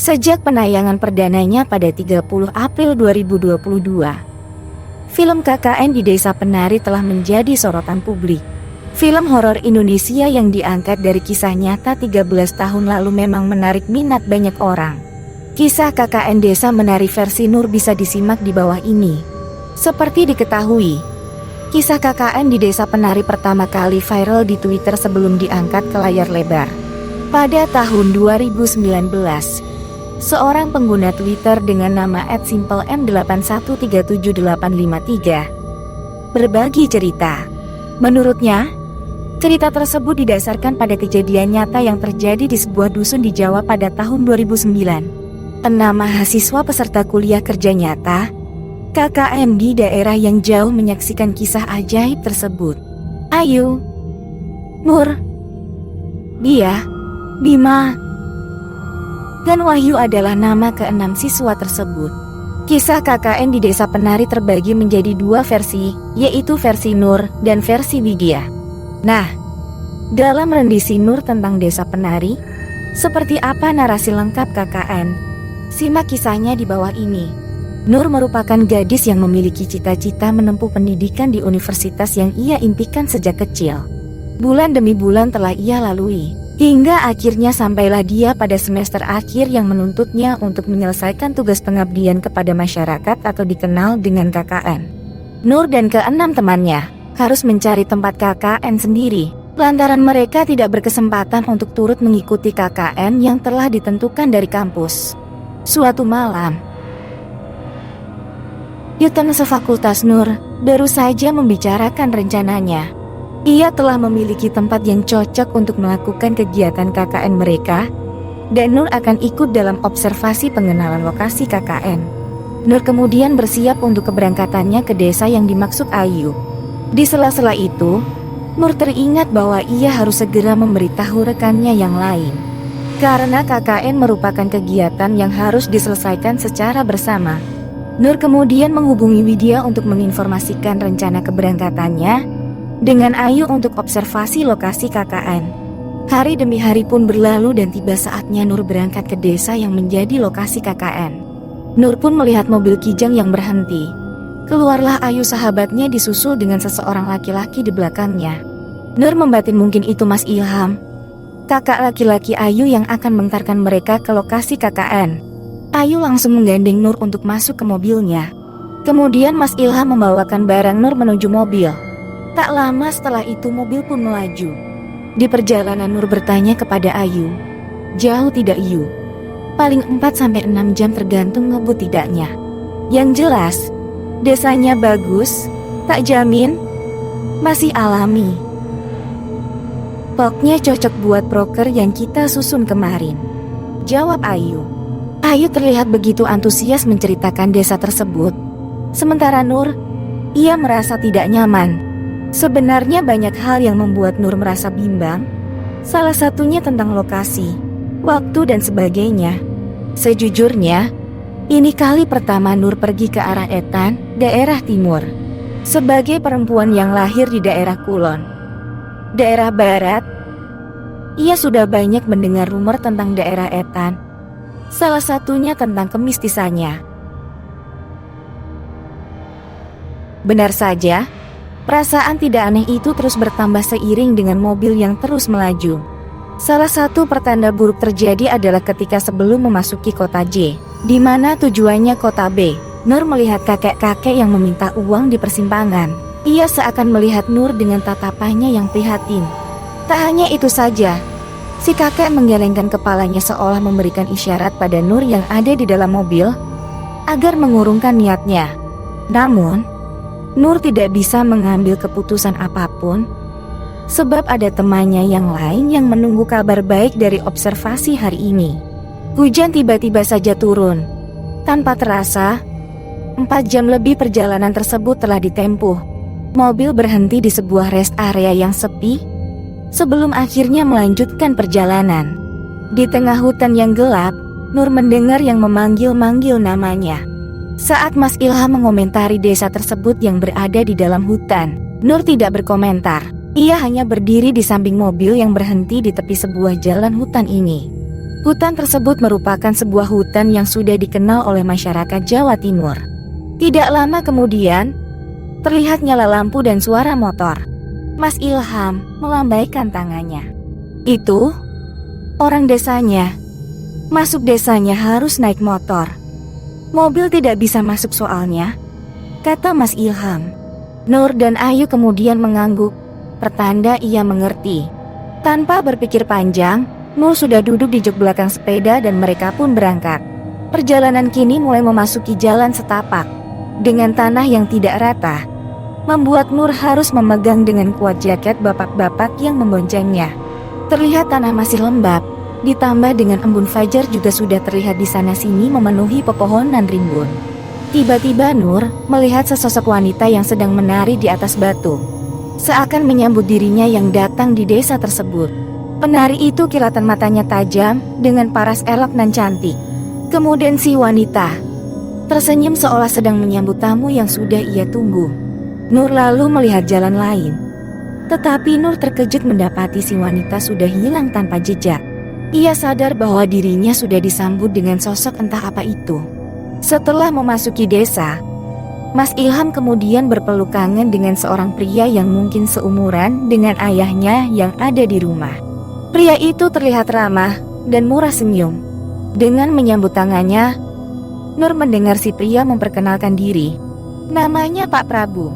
Sejak penayangan perdananya pada 30 April 2022, film KKN di Desa Penari telah menjadi sorotan publik. Film horor Indonesia yang diangkat dari kisah nyata 13 tahun lalu memang menarik minat banyak orang. Kisah KKN Desa Penari versi Nur bisa disimak di bawah ini. Seperti diketahui, kisah KKN di Desa Penari pertama kali viral di Twitter sebelum diangkat ke layar lebar. Pada tahun 2019, seorang pengguna Twitter dengan nama @simplem8137853 berbagi cerita. Menurutnya, cerita tersebut didasarkan pada kejadian nyata yang terjadi di sebuah dusun di Jawa pada tahun 2009. 6 mahasiswa peserta kuliah kerja nyata KKN di daerah yang jauh menyaksikan kisah ajaib tersebut. Ayu, Nur, Dia, Bima, dan Wahyu adalah nama ke-6 siswa tersebut. Kisah KKN di Desa Penari terbagi menjadi 2 versi, yaitu versi Nur dan versi Widya. Nah, dalam rendisi Nur tentang Desa Penari, seperti apa narasi lengkap KKN? Simak kisahnya di bawah ini. Nur merupakan gadis yang memiliki cita-cita menempuh pendidikan di universitas yang ia impikan sejak kecil. Bulan demi bulan telah ia lalui, hingga akhirnya sampailah dia pada semester akhir yang menuntutnya untuk menyelesaikan tugas pengabdian kepada masyarakat atau dikenal dengan KKN. Nur dan ke-6 temannya harus mencari tempat KKN sendiri, lantaran mereka tidak berkesempatan untuk turut mengikuti KKN yang telah ditentukan dari kampus. Suatu malam, Yutan sefakultas Nur baru saja membicarakan rencananya. Ia telah memiliki tempat yang cocok untuk melakukan kegiatan KKN mereka, dan Nur akan ikut dalam observasi pengenalan lokasi KKN. Nur kemudian bersiap untuk keberangkatannya ke desa yang dimaksud Ayu. Di sela-sela itu, Nur teringat bahwa ia harus segera memberitahu rekannya yang lain. Karena KKN merupakan kegiatan yang harus diselesaikan secara bersama. Nur kemudian menghubungi Widya untuk menginformasikan rencana keberangkatannya dengan Ayu untuk observasi lokasi KKN. Hari demi hari pun berlalu dan tiba saatnya Nur berangkat ke desa yang menjadi lokasi KKN. Nur pun melihat mobil kijang yang berhenti. Keluarlah Ayu sahabatnya disusul dengan seseorang laki-laki di belakangnya. Nur membatin mungkin itu Mas Ilham, kakak laki-laki Ayu yang akan mengantarkan mereka ke lokasi KKN. Ayu langsung menggandeng Nur untuk masuk ke mobilnya. Kemudian Mas Ilham membawakan barang Nur menuju mobil. Tak lama setelah itu mobil pun melaju. Di perjalanan Nur bertanya kepada Ayu, "Jauh tidak Yu?" "Paling 4-6 jam tergantung ngebut tidaknya. Yang jelas, desanya bagus, tak jamin, masih alami. Pokoknya cocok buat proker yang kita susun kemarin," jawab Ayu. Ayu terlihat begitu antusias menceritakan desa tersebut. Sementara Nur, ia merasa tidak nyaman. Sebenarnya banyak hal yang membuat Nur merasa bimbang. Salah satunya tentang lokasi, waktu dan sebagainya. Sejujurnya, ini kali pertama Nur pergi ke arah Etan, daerah timur. Sebagai perempuan yang lahir di daerah Kulon, daerah barat, ia sudah banyak mendengar rumor tentang daerah Etan. Salah satunya tentang kemistisannya. Benar saja, perasaan tidak aneh itu terus bertambah seiring dengan mobil yang terus melaju. Salah satu pertanda buruk terjadi adalah ketika sebelum memasuki kota J, di mana tujuannya kota B. Nur melihat kakek-kakek yang meminta uang di persimpangan. Ia seakan melihat Nur dengan tatapannya yang prihatin. Tak hanya itu saja, si kakek menggelengkan kepalanya seolah memberikan isyarat pada Nur yang ada di dalam mobil agar mengurungkan niatnya. Namun, Nur tidak bisa mengambil keputusan apapun sebab ada temannya yang lain yang menunggu kabar baik dari observasi hari ini. Hujan tiba-tiba saja turun. Tanpa terasa, 4 jam lebih perjalanan tersebut telah ditempuh. Mobil berhenti di sebuah rest area yang sepi sebelum akhirnya melanjutkan perjalanan. Di tengah hutan yang gelap, Nur mendengar yang memanggil-manggil namanya. Saat Mas Ilham mengomentari desa tersebut yang berada di dalam hutan, Nur tidak berkomentar. Ia hanya berdiri di samping mobil yang berhenti di tepi sebuah jalan hutan ini. Hutan tersebut merupakan sebuah hutan yang sudah dikenal oleh masyarakat Jawa Timur. Tidak lama kemudian, terlihat nyala lampu dan suara motor. Mas Ilham melambaikan tangannya. Itu orang desanya. Masuk desanya harus naik motor. Mobil tidak bisa masuk soalnya, kata Mas Ilham. Nur dan Ayu kemudian mengangguk, pertanda ia mengerti. Tanpa berpikir panjang, Nur sudah duduk di jok belakang sepeda dan mereka pun berangkat. Perjalanan kini mulai memasuki jalan setapak dengan tanah yang tidak rata, membuat Nur harus memegang dengan kuat jaket bapak-bapak yang memboncengnya. Terlihat tanah masih lembab, ditambah dengan embun fajar juga sudah terlihat di sana-sini memenuhi pepohonan rimbun. Tiba-tiba Nur melihat sesosok wanita yang sedang menari di atas batu, seakan menyambut dirinya yang datang di desa tersebut. Penari itu kilatan matanya tajam dengan paras elok dan cantik. Kemudian si wanita tersenyum seolah sedang menyambut tamu yang sudah ia tunggu. Nur lalu melihat jalan lain, tetapi Nur terkejut mendapati si wanita sudah hilang tanpa jejak. Ia sadar bahwa dirinya sudah disambut dengan sosok entah apa itu. Setelah memasuki desa, Mas Ilham kemudian berpeluk kangen dengan seorang pria yang mungkin seumuran dengan ayahnya yang ada di rumah. Pria itu terlihat ramah dan murah senyum. Dengan menyambut tangannya, Nur mendengar si pria memperkenalkan diri. Namanya Pak Prabu.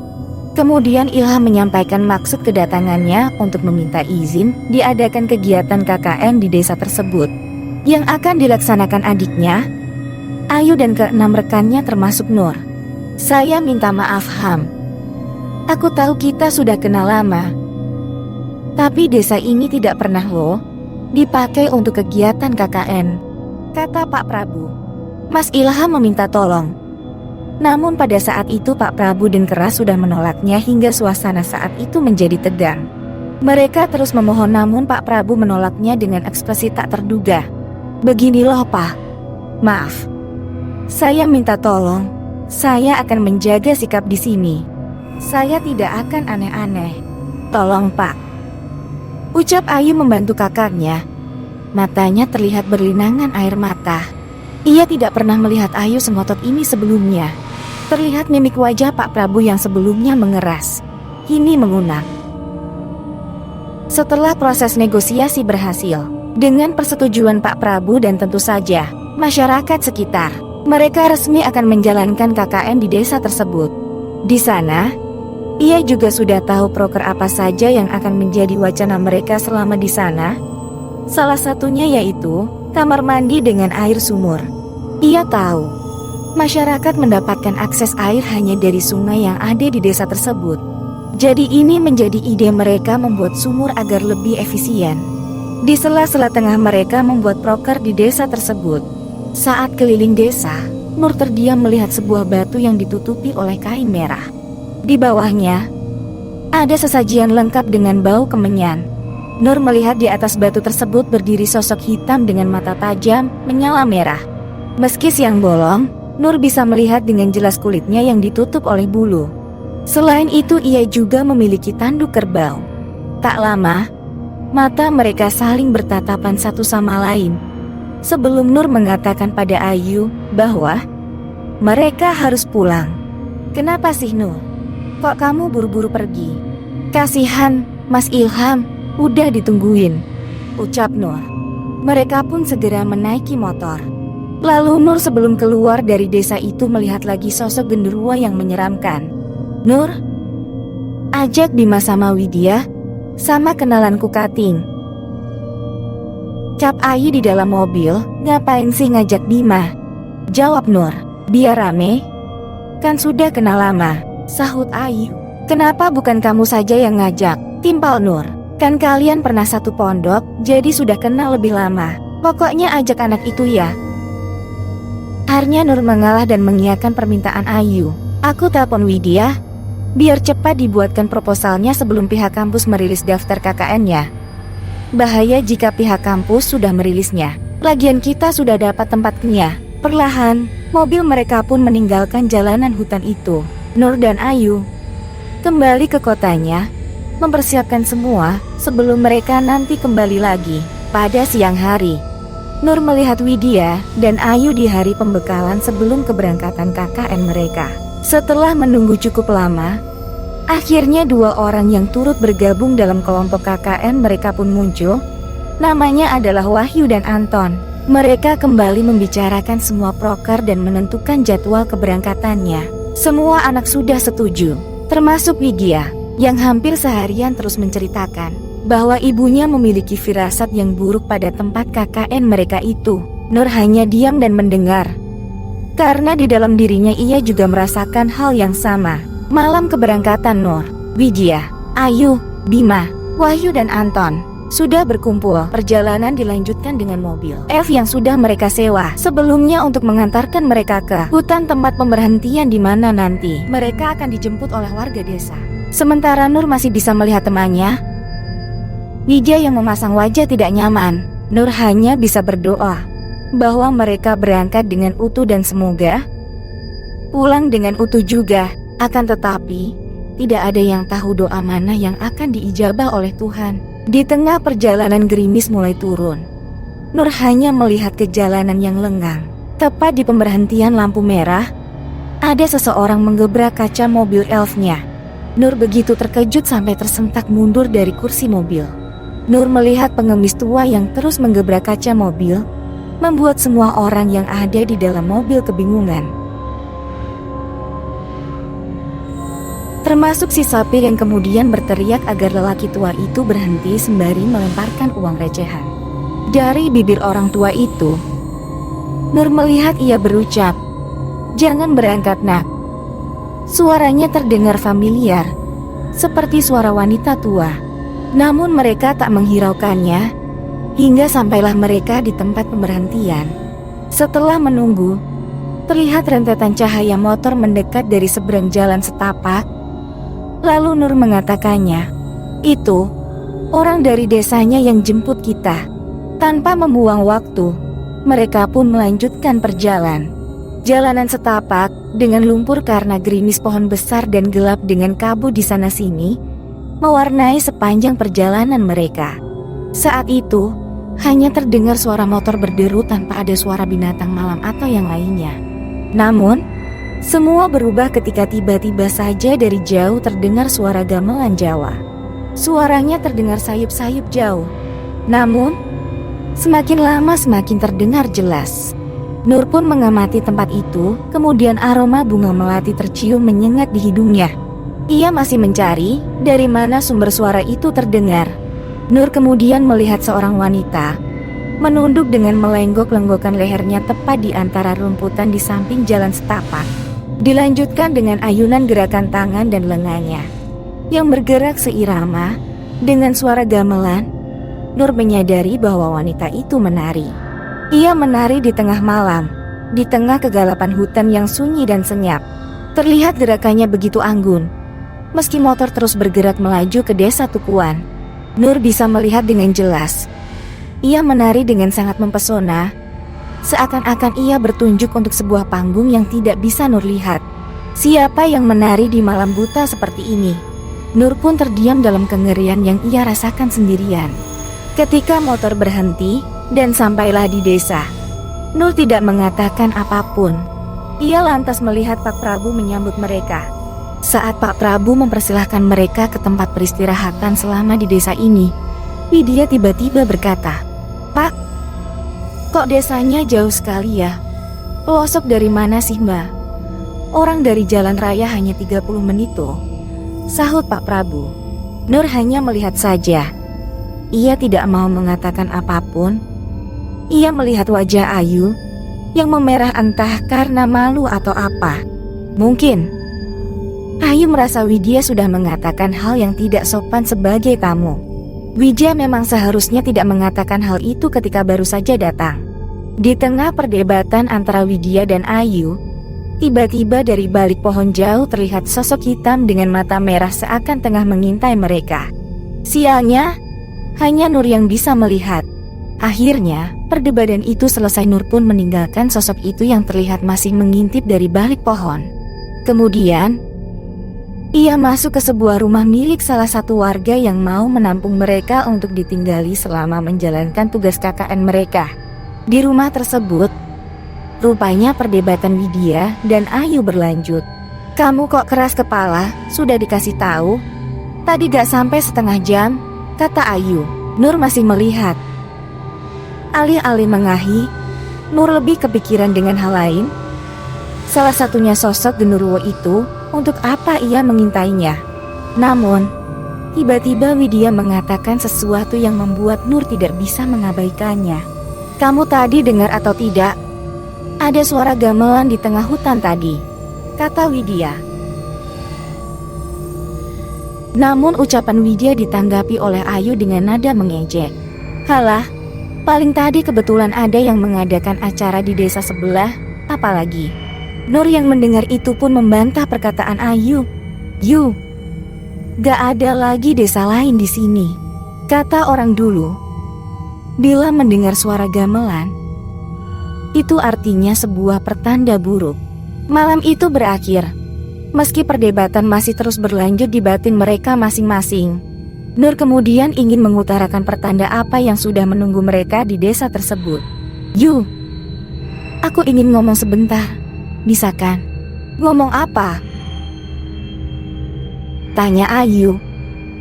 Kemudian Ilham menyampaikan maksud kedatangannya untuk meminta izin diadakan kegiatan KKN di desa tersebut yang akan dilaksanakan adiknya, Ayu dan ke-6 rekannya termasuk Nur. Saya minta maaf Ham. Aku tahu kita sudah kenal lama, tapi desa ini tidak pernah dipakai untuk kegiatan KKN, kata Pak Prabu. Mas Ilham meminta tolong. Namun pada saat itu Pak Prabu dan keras sudah menolaknya hingga suasana saat itu menjadi tegang. Mereka terus memohon namun Pak Prabu menolaknya dengan ekspresi tak terduga. Begini loh Pak, maaf. Saya minta tolong, saya akan menjaga sikap di sini. Saya tidak akan aneh-aneh. Tolong Pak. Ucap Ayu membantu kakaknya. Matanya terlihat berlinangan air mata. Ia tidak pernah melihat Ayu sengotot ini sebelumnya. Terlihat mimik wajah Pak Prabu yang sebelumnya mengeras, kini mengunak. Setelah proses negosiasi berhasil, dengan persetujuan Pak Prabu dan tentu saja masyarakat sekitar, mereka resmi akan menjalankan KKN di desa tersebut. Di sana, ia juga sudah tahu proker apa saja yang akan menjadi wacana mereka selama di sana. Salah satunya yaitu kamar mandi dengan air sumur. Ia tahu masyarakat mendapatkan akses air hanya dari sungai yang ada di desa tersebut. Jadi ini menjadi ide mereka membuat sumur agar lebih efisien. Di sela-sela tengah mereka membuat proker di desa tersebut. Saat keliling desa, Nur terdiam melihat sebuah batu yang ditutupi oleh kain merah. Di bawahnya, ada sesajian lengkap dengan bau kemenyan. Nur melihat di atas batu tersebut berdiri sosok hitam dengan mata tajam, menyala merah. Meski siang bolong, Nur bisa melihat dengan jelas kulitnya yang ditutup oleh bulu. Selain itu ia juga memiliki tanduk kerbau. Tak lama, mata mereka saling bertatapan satu sama lain. Sebelum Nur mengatakan pada Ayu bahwa mereka harus pulang. Kenapa sih Nur? Kok kamu buru-buru pergi? Kasihan, Mas Ilham, udah ditungguin, ucap Nur. Mereka pun segera menaiki motor. Lalu Nur sebelum keluar dari desa itu melihat lagi sosok genderuwo yang menyeramkan. Nur, ajak Bima sama Widya, sama kenalanku Kating. Cap Ayu di dalam mobil, ngapain sih ngajak Bima? Jawab Nur, biar rame. Kan sudah kenal lama, sahut Ayu. Kenapa bukan kamu saja yang ngajak? Timpal Nur, kan kalian pernah satu pondok, jadi sudah kenal lebih lama. Pokoknya ajak anak itu ya. Akhirnya Nur mengalah dan mengiyakan permintaan Ayu. Aku telepon Widya, biar cepat dibuatkan proposalnya sebelum pihak kampus merilis daftar KKN-nya. Bahaya jika pihak kampus sudah merilisnya. Lagian kita sudah dapat tempatnya. Perlahan, mobil mereka pun meninggalkan jalanan hutan itu. Nur dan Ayu kembali ke kotanya, mempersiapkan semua sebelum mereka nanti kembali lagi pada siang hari. Nur melihat Widya dan Ayu di hari pembekalan sebelum keberangkatan KKN mereka. Setelah menunggu cukup lama, akhirnya dua orang yang turut bergabung dalam kelompok KKN mereka pun muncul. Namanya adalah Wahyu dan Anton. Mereka kembali membicarakan semua proker dan menentukan jadwal keberangkatannya. Semua anak sudah setuju, termasuk Widya, yang hampir seharian terus menceritakan bahwa ibunya memiliki firasat yang buruk pada tempat KKN mereka itu. Nur hanya diam dan mendengar, karena di dalam dirinya ia juga merasakan hal yang sama. Malam keberangkatan Nur, Widya, Ayu, Bima, Wahyu dan Anton sudah berkumpul. Perjalanan dilanjutkan dengan mobil F yang sudah mereka sewa sebelumnya untuk mengantarkan mereka ke hutan tempat pemberhentian di mana nanti mereka akan dijemput oleh warga desa. Sementara Nur masih bisa melihat temannya, Widya, yang memasang wajah tidak nyaman. Nur hanya bisa berdoa bahwa mereka berangkat dengan utuh dan semoga pulang dengan utuh juga. Akan tetapi, tidak ada yang tahu doa mana yang akan diijabah oleh Tuhan. Di tengah perjalanan gerimis mulai turun. Nur hanya melihat ke jalanan yang lengang. Tepat di pemberhentian lampu merah, ada seseorang menggebrak kaca mobil elfnya. Nur begitu terkejut sampai tersentak mundur dari kursi mobil. Nur melihat pengemis tua yang terus menggebrak kaca mobil, membuat semua orang yang ada di dalam mobil kebingungan. Termasuk si sapir yang kemudian berteriak agar lelaki tua itu berhenti sembari melemparkan uang recehan dari bibir orang tua itu. Nur melihat ia berucap, "Jangan berangkat nak." Suaranya terdengar familiar, seperti suara wanita tua. Namun mereka tak menghiraukannya, hingga sampailah mereka di tempat pemberhentian. Setelah menunggu, terlihat rentetan cahaya motor mendekat dari seberang jalan setapak. Lalu Nur mengatakannya, "Itu orang dari desanya yang jemput kita." Tanpa membuang waktu, mereka pun melanjutkan perjalanan. Jalanan setapak dengan lumpur karena gerimis pohon besar dan gelap dengan kabut di sana sini mewarnai sepanjang perjalanan mereka. Saat itu, hanya terdengar suara motor berderu tanpa ada suara binatang malam atau yang lainnya. Namun, semua berubah ketika tiba-tiba saja dari jauh terdengar suara gamelan Jawa. Suaranya terdengar sayup-sayup jauh. Namun, semakin lama semakin terdengar jelas. Nur pun mengamati tempat itu, kemudian aroma bunga melati tercium menyengat di hidungnya. Ia masih mencari dari mana sumber suara itu terdengar. Nur kemudian melihat seorang wanita menunduk dengan melenggok-lenggokkan lehernya tepat di antara rumputan di samping jalan setapak. Dilanjutkan dengan ayunan gerakan tangan dan lengannya yang bergerak seirama dengan suara gamelan. Nur menyadari bahwa wanita itu menari. Ia menari di tengah malam, di tengah kegelapan hutan yang sunyi dan senyap. Terlihat gerakannya begitu anggun. Meski motor terus bergerak melaju ke desa Tukuan, Nur bisa melihat dengan jelas. Ia menari dengan sangat mempesona, seakan-akan ia bertunjuk untuk sebuah panggung yang tidak bisa Nur lihat. Siapa yang menari di malam buta seperti ini? Nur pun terdiam dalam kengerian yang ia rasakan sendirian. Ketika motor berhenti dan sampailah di desa, Nur tidak mengatakan apapun. Ia lantas melihat Pak Prabu menyambut mereka. Saat Pak Prabu mempersilahkan mereka ke tempat peristirahatan selama di desa ini, Widya tiba-tiba berkata, "Pak, kok desanya jauh sekali ya? Pelosok dari mana sih Mbak?" "Orang dari jalan raya hanya 30 menit tuh," sahut Pak Prabu. Nur hanya melihat saja. Ia tidak mau mengatakan apapun. Ia melihat wajah Ayu yang memerah entah karena malu atau apa. Mungkin Ayu merasa Widya sudah mengatakan hal yang tidak sopan sebagai tamu. Widya memang seharusnya tidak mengatakan hal itu ketika baru saja datang. Di tengah perdebatan antara Widya dan Ayu, tiba-tiba dari balik pohon jauh terlihat sosok hitam dengan mata merah seakan tengah mengintai mereka. Sialnya, hanya Nur yang bisa melihat. Akhirnya, perdebatan itu selesai. Nur pun meninggalkan sosok itu yang terlihat masih mengintip dari balik pohon. Kemudian, ia masuk ke sebuah rumah milik salah satu warga yang mau menampung mereka untuk ditinggali selama menjalankan tugas KKN mereka. Di rumah tersebut, rupanya perdebatan Widya dan Ayu berlanjut. "Kamu kok keras kepala, sudah dikasih tahu? Tadi gak sampai setengah jam," kata Ayu. Nur masih melihat. Alih-alih mengahi, Nur lebih kepikiran dengan hal lain. Salah satunya sosok Genderuwo itu, untuk apa ia mengintainya. Namun, tiba-tiba Widya mengatakan sesuatu yang membuat Nur tidak bisa mengabaikannya. "Kamu tadi dengar atau tidak? Ada suara gamelan di tengah hutan tadi," kata Widya. Namun ucapan Widya ditanggapi oleh Ayu dengan nada mengejek. "Halah, paling tadi kebetulan ada yang mengadakan acara di desa sebelah, apalagi." Nur yang mendengar itu pun membantah perkataan Ayu. "Yu, gak ada lagi desa lain di sini," kata orang dulu. Bila mendengar suara gamelan, itu artinya sebuah pertanda buruk. Malam itu berakhir. Meski perdebatan masih terus berlanjut di batin mereka masing-masing, Nur kemudian ingin mengutarakan pertanda apa yang sudah menunggu mereka di desa tersebut. "Yu, aku ingin ngomong sebentar, bisa kan?" "Ngomong apa?" tanya Ayu.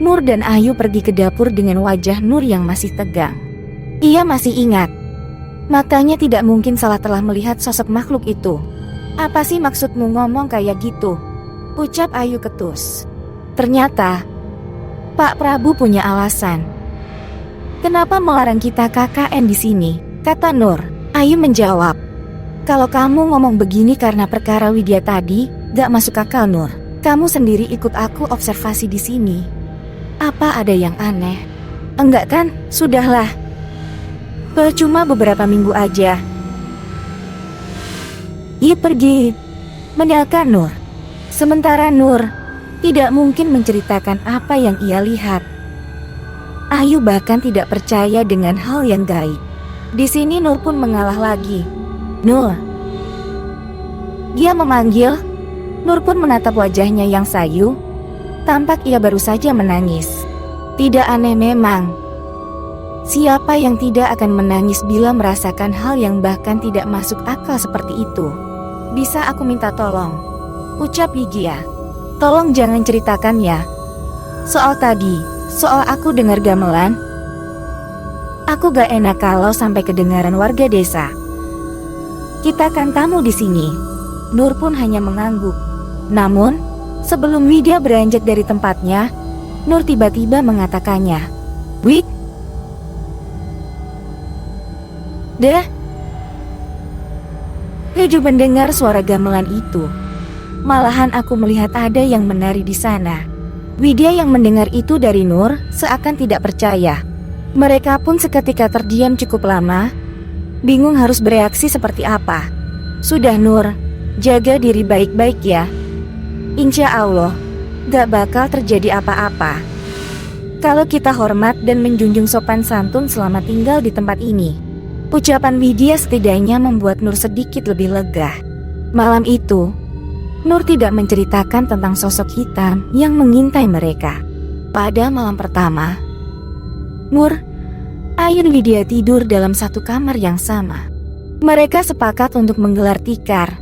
Nur dan Ayu pergi ke dapur dengan wajah Nur yang masih tegang. Ia masih ingat, matanya tidak mungkin salah telah melihat sosok makhluk itu. "Apa sih maksudmu ngomong kayak gitu?" ucap Ayu ketus. "Ternyata Pak Prabu punya alasan. Kenapa melarang kita KKN di sini?" kata Nur. Ayu menjawab, "Kalau kamu ngomong begini karena perkara Widya tadi, gak masuk akal Nur. Kamu sendiri ikut aku observasi di sini. Apa ada yang aneh?" "Enggak kan, sudahlah. Cuma beberapa minggu aja." "Ia pergi," menelkan Nur. Sementara Nur tidak mungkin menceritakan apa yang ia lihat. Ayu bahkan tidak percaya dengan hal yang gaib. Di sini Nur pun mengalah lagi. "Nur." Dia memanggil. Nur pun menatap wajahnya yang sayu. Tampak ia baru saja menangis. Tidak aneh memang. Siapa yang tidak akan menangis bila merasakan hal yang bahkan tidak masuk akal seperti itu? "Bisa aku minta tolong?" ucap Widya. "Tolong jangan ceritakan ya. Soal tadi, soal aku dengar gamelan. Aku gak enak kalau sampai kedengaran warga desa. Kita kan tamu di sini." Nur pun hanya mengangguk. Namun, sebelum Widya beranjak dari tempatnya, Nur tiba-tiba mengatakannya. "Wid, deh." Keju mendengar suara gamelan itu. Malahan aku melihat ada yang menari di sana. Widya yang mendengar itu dari Nur seakan tidak percaya. Mereka pun seketika terdiam cukup lama, bingung harus bereaksi seperti apa. "Sudah Nur, jaga diri baik-baik ya. Insya Allah, gak bakal terjadi apa-apa. Kalau kita hormat dan menjunjung sopan santun selama tinggal di tempat ini." Ucapan Widya setidaknya membuat Nur sedikit lebih lega. Malam itu, Nur tidak menceritakan tentang sosok hitam yang mengintai mereka. Pada malam pertama, Nur, Ayu dan Widya tidur dalam satu kamar yang sama. Mereka sepakat untuk menggelar tikar,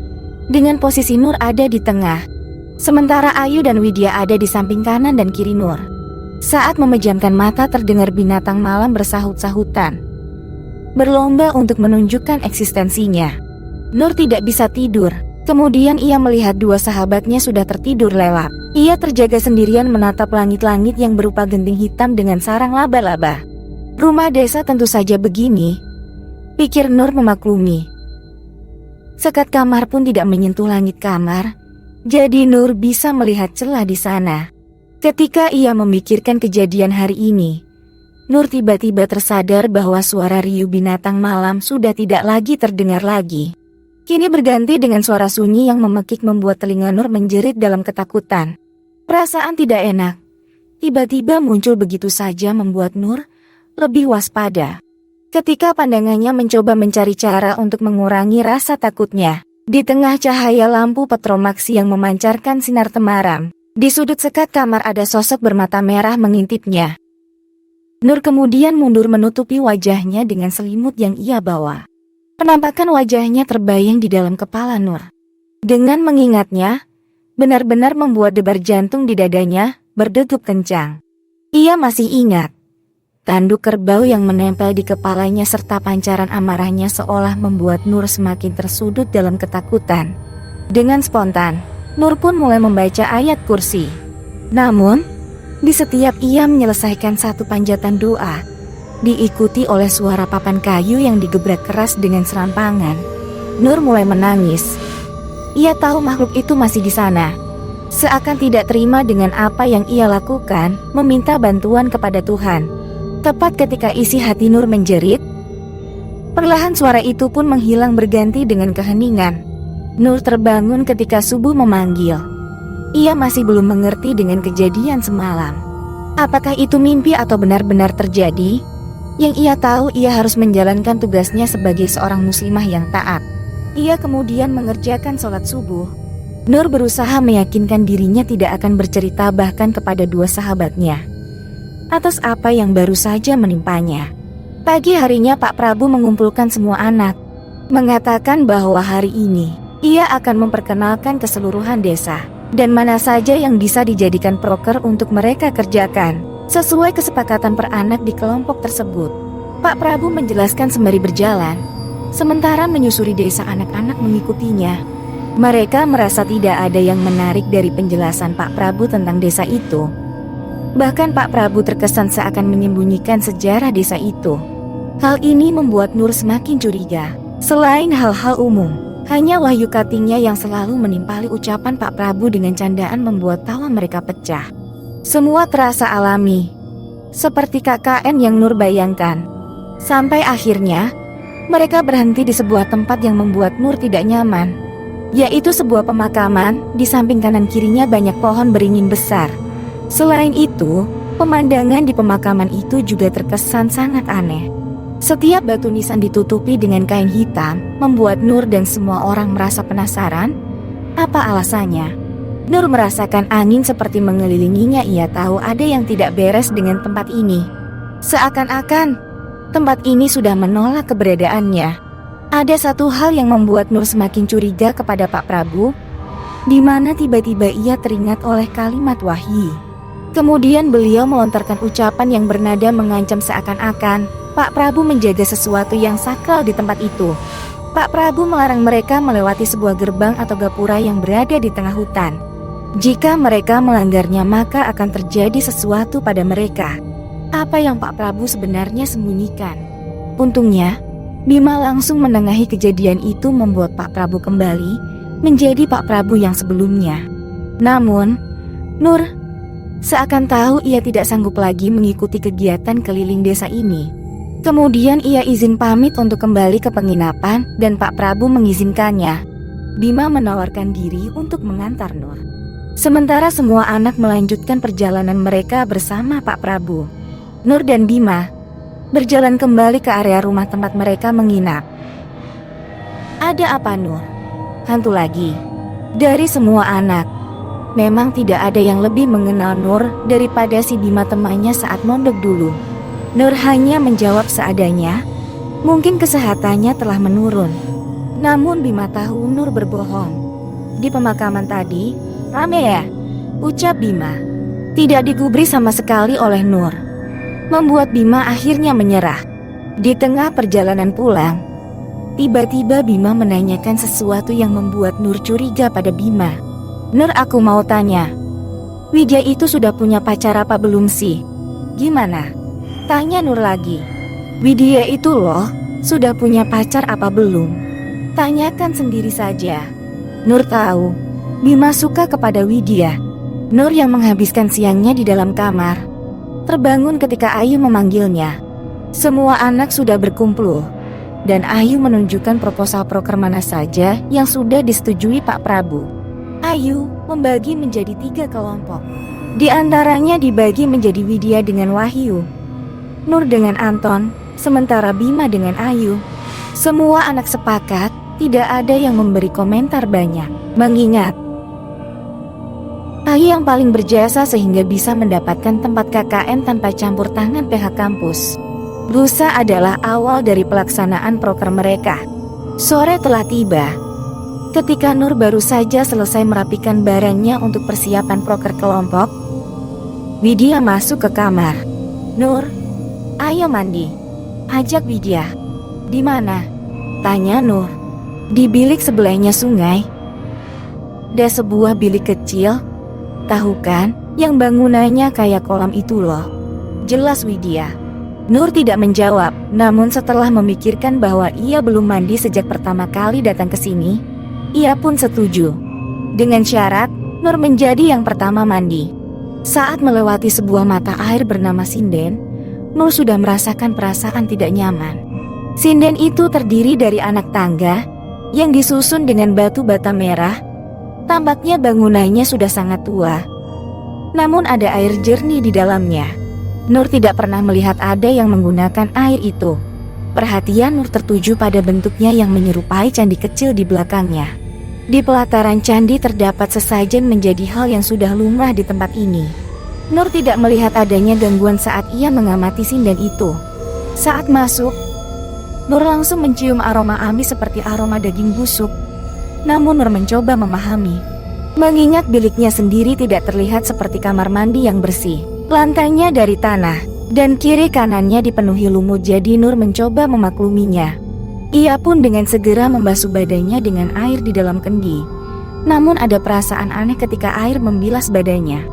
dengan posisi Nur ada di tengah, sementara Ayu dan Widya ada di samping kanan dan kiri Nur. Saat memejamkan mata terdengar binatang malam bersahut-sahutan, berlomba untuk menunjukkan eksistensinya. Nur tidak bisa tidur. Kemudian ia melihat dua sahabatnya sudah tertidur lelap. Ia terjaga sendirian menatap langit-langit yang berupa genting hitam dengan sarang laba-laba. Rumah desa tentu saja begini, pikir Nur memaklumi. Sekat kamar pun tidak menyentuh langit kamar, jadi Nur bisa melihat celah di sana. Ketika ia memikirkan kejadian hari ini, Nur tiba-tiba tersadar bahwa suara riuh binatang malam sudah tidak lagi terdengar lagi. Kini berganti dengan suara sunyi yang memekik membuat telinga Nur menjerit dalam ketakutan. Perasaan tidak enak tiba-tiba muncul begitu saja membuat Nur lebih waspada. Ketika pandangannya mencoba mencari cara untuk mengurangi rasa takutnya, di tengah cahaya lampu petromaksi yang memancarkan sinar temaram, di sudut sekat kamar ada sosok bermata merah mengintipnya. Nur kemudian mundur menutupi wajahnya dengan selimut yang ia bawa. Penampakan wajahnya terbayang di dalam kepala Nur. Dengan mengingatnya, benar-benar membuat debar jantung di dadanya berdegup kencang. Ia masih ingat tanduk kerbau yang menempel di kepalanya serta pancaran amarahnya seolah membuat Nur semakin tersudut dalam ketakutan. Dengan spontan, Nur pun mulai membaca ayat kursi. Namun, di setiap ia menyelesaikan satu panjatan doa, diikuti oleh suara papan kayu yang digebrak keras dengan serampangan, Nur mulai menangis. Ia tahu makhluk itu masih di sana. Seakan tidak terima dengan apa yang ia lakukan, meminta bantuan kepada Tuhan. Tepat ketika isi hati Nur menjerit, perlahan suara itu pun menghilang berganti dengan keheningan. Nur terbangun ketika subuh memanggil. Ia masih belum mengerti dengan kejadian semalam. Apakah itu mimpi atau benar-benar terjadi? Yang ia tahu ia harus menjalankan tugasnya sebagai seorang muslimah yang taat. Ia kemudian mengerjakan sholat subuh. Nur berusaha meyakinkan dirinya tidak akan bercerita bahkan kepada dua sahabatnya atas apa yang baru saja menimpanya. Pagi harinya Pak Prabu mengumpulkan semua anak, mengatakan bahwa hari ini ia akan memperkenalkan keseluruhan desa dan mana saja yang bisa dijadikan proker untuk mereka kerjakan sesuai kesepakatan per anak di kelompok tersebut. Pak Prabu menjelaskan sembari berjalan, sementara menyusuri desa anak-anak mengikutinya. Mereka merasa tidak ada yang menarik dari penjelasan Pak Prabu tentang desa itu. Bahkan Pak Prabu terkesan seakan menyembunyikan sejarah desa itu. Hal ini membuat Nur semakin curiga. Selain hal-hal umum, hanya wahyu katingnya yang selalu menimpali ucapan Pak Prabu dengan candaan membuat tawa mereka pecah. Semua terasa alami, seperti KKN yang Nur bayangkan. Sampai akhirnya, mereka berhenti di sebuah tempat yang membuat Nur tidak nyaman, yaitu sebuah pemakaman. Di samping kanan kirinya banyak pohon beringin besar. Selain itu, pemandangan di pemakaman itu juga terkesan sangat aneh. Setiap batu nisan ditutupi dengan kain hitam, membuat Nur dan semua orang merasa penasaran. Apa alasannya? Nur merasakan angin seperti mengelilinginya. Ia tahu ada yang tidak beres dengan tempat ini. Seakan-akan tempat ini sudah menolak keberadaannya. Ada satu hal yang membuat Nur semakin curiga kepada Pak Prabu, di mana tiba-tiba ia teringat oleh kalimat wahyu. Kemudian beliau melontarkan ucapan yang bernada mengancam seakan-akan Pak Prabu menjaga sesuatu yang sakral di tempat itu. Pak Prabu melarang mereka melewati sebuah gerbang atau gapura yang berada di tengah hutan. Jika mereka melanggarnya maka akan terjadi sesuatu pada mereka. Apa yang Pak Prabu sebenarnya sembunyikan? Untungnya, Bima langsung menengahi kejadian itu membuat Pak Prabu kembali menjadi Pak Prabu yang sebelumnya. Namun, Nur seakan tahu ia tidak sanggup lagi mengikuti kegiatan keliling desa ini. Kemudian ia izin pamit untuk kembali ke penginapan dan Pak Prabu mengizinkannya. Bima menawarkan diri untuk mengantar Nur. Sementara semua anak melanjutkan perjalanan mereka bersama Pak Prabu. Nur dan Bima berjalan kembali ke area rumah tempat mereka menginap. Ada apa, Nur? Hantu lagi? Dari semua anak, memang tidak ada yang lebih mengenal Nur daripada si Bima temannya saat mondok dulu. Nur hanya menjawab seadanya. Mungkin kesehatannya telah menurun. Namun Bima tahu Nur berbohong. Di pemakaman tadi, rame ya? Ucap Bima. Tidak digubris sama sekali oleh Nur, membuat Bima akhirnya menyerah. Di tengah perjalanan pulang, tiba-tiba Bima menanyakan sesuatu yang membuat Nur curiga pada Bima. Nur, aku mau tanya, Widya itu sudah punya pacar apa belum sih? Gimana? Tanya Nur lagi. Widya itu loh, sudah punya pacar apa belum? Tanyakan sendiri saja. Nur tahu Bima suka kepada Widya. Nur yang menghabiskan siangnya di dalam kamar terbangun ketika Ayu memanggilnya. Semua anak sudah berkumpul dan Ayu menunjukkan proposal proker mana saja yang sudah disetujui Pak Prabu. Ayu membagi menjadi 3 kelompok. Di antaranya dibagi menjadi Widya dengan Wahyu, Nur dengan Anton, sementara Bima dengan Ayu. Semua anak sepakat, tidak ada yang memberi komentar banyak, mengingat Ayu yang paling berjasa sehingga bisa mendapatkan tempat KKN tanpa campur tangan pihak kampus. Lusa adalah awal dari pelaksanaan proker mereka. Sore telah tiba. Ketika Nur baru saja selesai merapikan barangnya untuk persiapan proker kelompok, Widya masuk ke kamar. "Nur, ayo mandi," ajak Widya. "Di mana?" tanya Nur. "Di bilik sebelahnya sungai." "Ada sebuah bilik kecil, tahu kan, yang bangunannya kayak kolam itu loh," jelas Widya. Nur tidak menjawab, namun setelah memikirkan bahwa ia belum mandi sejak pertama kali datang ke sini, ia pun setuju. Dengan syarat, Nur menjadi yang pertama mandi. Saat melewati sebuah mata air bernama sinden, Nur sudah merasakan perasaan tidak nyaman. Sinden itu terdiri dari anak tangga yang disusun dengan batu bata merah. Tampaknya bangunannya sudah sangat tua, namun ada air jernih di dalamnya. Nur tidak pernah melihat ada yang menggunakan air itu. Perhatian Nur tertuju pada bentuknya yang menyerupai candi kecil di belakangnya. Di pelataran candi terdapat sesajen menjadi hal yang sudah lumrah di tempat ini. Nur tidak melihat adanya gangguan saat ia mengamati sinden itu. Saat masuk, Nur langsung mencium aroma amis seperti aroma daging busuk. Namun Nur mencoba memahami, mengingat biliknya sendiri tidak terlihat seperti kamar mandi yang bersih. Lantainya dari tanah, dan kiri kanannya dipenuhi lumut, jadi Nur mencoba memakluminya. Ia pun dengan segera membasuh badannya dengan air di dalam kendi. Namun ada perasaan aneh ketika air membilas badannya.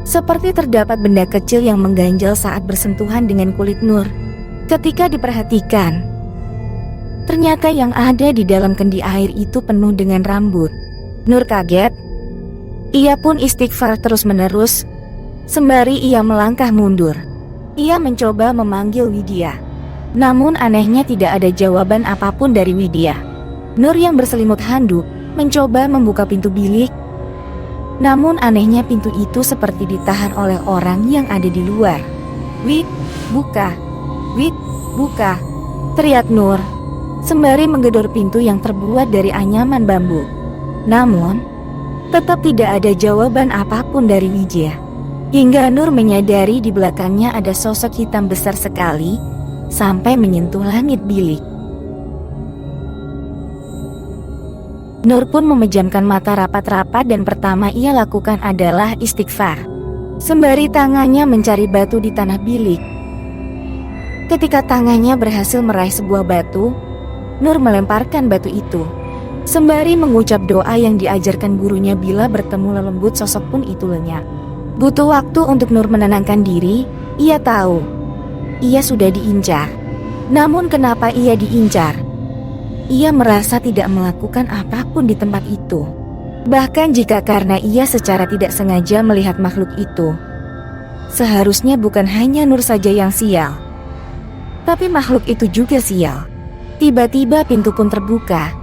Seperti terdapat benda kecil yang mengganjal saat bersentuhan dengan kulit Nur. Ketika diperhatikan, ternyata yang ada di dalam kendi air itu penuh dengan rambut. Nur kaget. Ia pun istighfar terus-menerus. Sembari ia melangkah mundur, ia mencoba memanggil Widya. Namun anehnya tidak ada jawaban apapun dari Widya. Nur yang berselimut handuk mencoba membuka pintu bilik. Namun anehnya pintu itu seperti ditahan oleh orang yang ada di luar. "Wid, buka! Wid, buka!" teriak Nur, sembari menggedor pintu yang terbuat dari anyaman bambu. Namun, tetap tidak ada jawaban apapun dari Widya. Hingga Nur menyadari di belakangnya ada sosok hitam besar sekali, sampai menyentuh langit bilik. Nur pun memejamkan mata rapat-rapat dan pertama ia lakukan adalah istighfar. Sembari tangannya mencari batu di tanah bilik. Ketika tangannya berhasil meraih sebuah batu, Nur melemparkan batu itu. Sembari mengucap doa yang diajarkan gurunya bila bertemu lelembut, sosok pun itu lenyap. Butuh waktu untuk Nur menenangkan diri. Ia tahu ia sudah diincar. Namun kenapa ia diincar? Ia merasa tidak melakukan apapun di tempat itu. Bahkan jika karena ia secara tidak sengaja melihat makhluk itu, seharusnya bukan hanya Nur saja yang sial, tapi makhluk itu juga sial. Tiba-tiba pintu pun terbuka,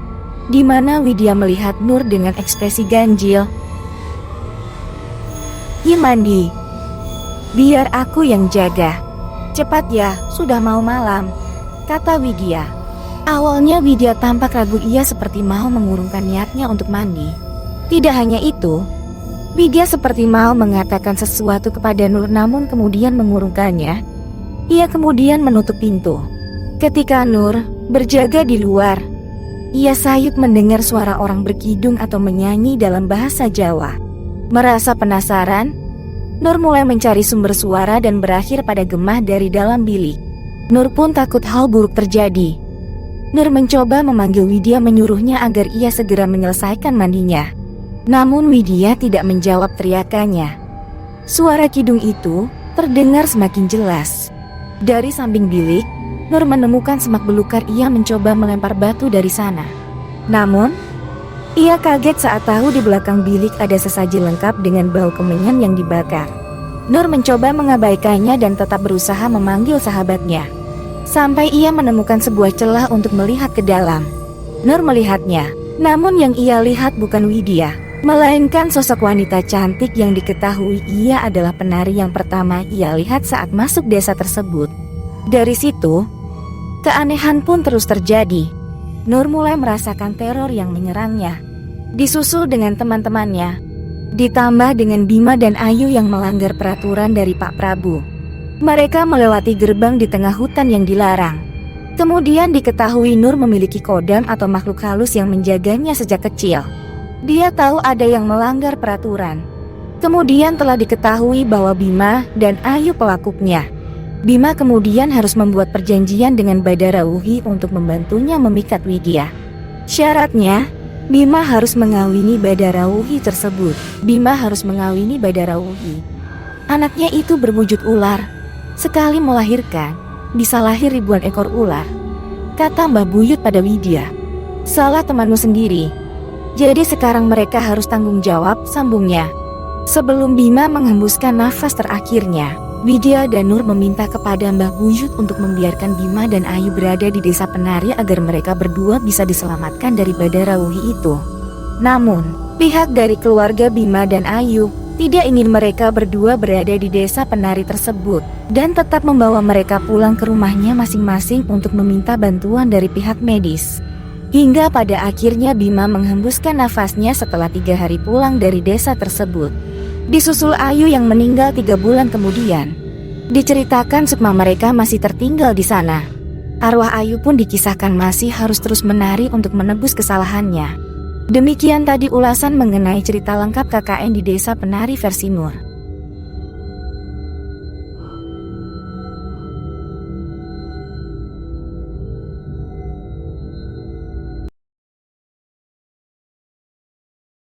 di mana Widya melihat Nur dengan ekspresi ganjil. "Yi mandi, biar aku yang jaga. Cepat ya, sudah mau malam," kata Widya. Awalnya Widya tampak ragu, ia seperti mau mengurungkan niatnya untuk mandi. Tidak hanya itu, Widya seperti mau mengatakan sesuatu kepada Nur namun kemudian mengurungkannya. Ia kemudian menutup pintu. Ketika Nur berjaga di luar, ia sayup mendengar suara orang berkidung atau menyanyi dalam bahasa Jawa. Merasa penasaran, Nur mulai mencari sumber suara dan berakhir pada gemah dari dalam bilik. Nur pun takut hal buruk terjadi. Nur mencoba memanggil Widya, menyuruhnya agar ia segera menyelesaikan mandinya. Namun Widya tidak menjawab teriakannya. Suara kidung itu terdengar semakin jelas. Dari samping bilik, Nur menemukan semak belukar. Ia mencoba melempar batu dari sana. Namun, ia kaget saat tahu di belakang bilik ada sesaji lengkap dengan bau kemenyan yang dibakar. Nur mencoba mengabaikannya dan tetap berusaha memanggil sahabatnya. Sampai ia menemukan sebuah celah untuk melihat ke dalam. Nur melihatnya, namun yang ia lihat bukan Widya, melainkan sosok wanita cantik yang diketahui ia adalah penari yang pertama ia lihat saat masuk desa tersebut. Dari situ, keanehan pun terus terjadi. Nur mulai merasakan teror yang menyerangnya. Disusul dengan teman-temannya, ditambah dengan Bima dan Ayu yang melanggar peraturan dari Pak Prabu. Mereka melewati gerbang di tengah hutan yang dilarang. Kemudian diketahui Nur memiliki kodam atau makhluk halus yang menjaganya sejak kecil. Dia tahu ada yang melanggar peraturan. Kemudian telah diketahui bahwa Bima dan Ayu pelakuknya. Bima kemudian harus membuat perjanjian dengan Badara Wuhi untuk membantunya memikat Widya. Syaratnya, Bima harus mengawini Badara Wuhi tersebut. Bima harus mengawini Badara Wuhi. Anaknya itu berwujud ular. Sekali melahirkan, bisa lahir ribuan ekor ular. Kata Mbah Buyut pada Widya. Salah temanmu sendiri. Jadi sekarang mereka harus tanggung jawab, sambungnya. Sebelum Bima menghembuskan nafas terakhirnya, Widya dan Nur meminta kepada Mbah Buyut untuk membiarkan Bima dan Ayu berada di desa penari agar mereka berdua bisa diselamatkan dari Badara Wuhi itu. Namun, pihak dari keluarga Bima dan Ayu tidak ingin mereka berdua berada di desa penari tersebut dan tetap membawa mereka pulang ke rumahnya masing-masing untuk meminta bantuan dari pihak medis. Hingga pada akhirnya Bima menghembuskan nafasnya setelah 3 hari pulang dari desa tersebut. Disusul Ayu yang meninggal 3 bulan kemudian. Diceritakan sukma mereka masih tertinggal di sana. Arwah Ayu pun dikisahkan masih harus terus menari untuk menebus kesalahannya. Demikian tadi ulasan mengenai cerita lengkap KKN di Desa Penari versi Nur.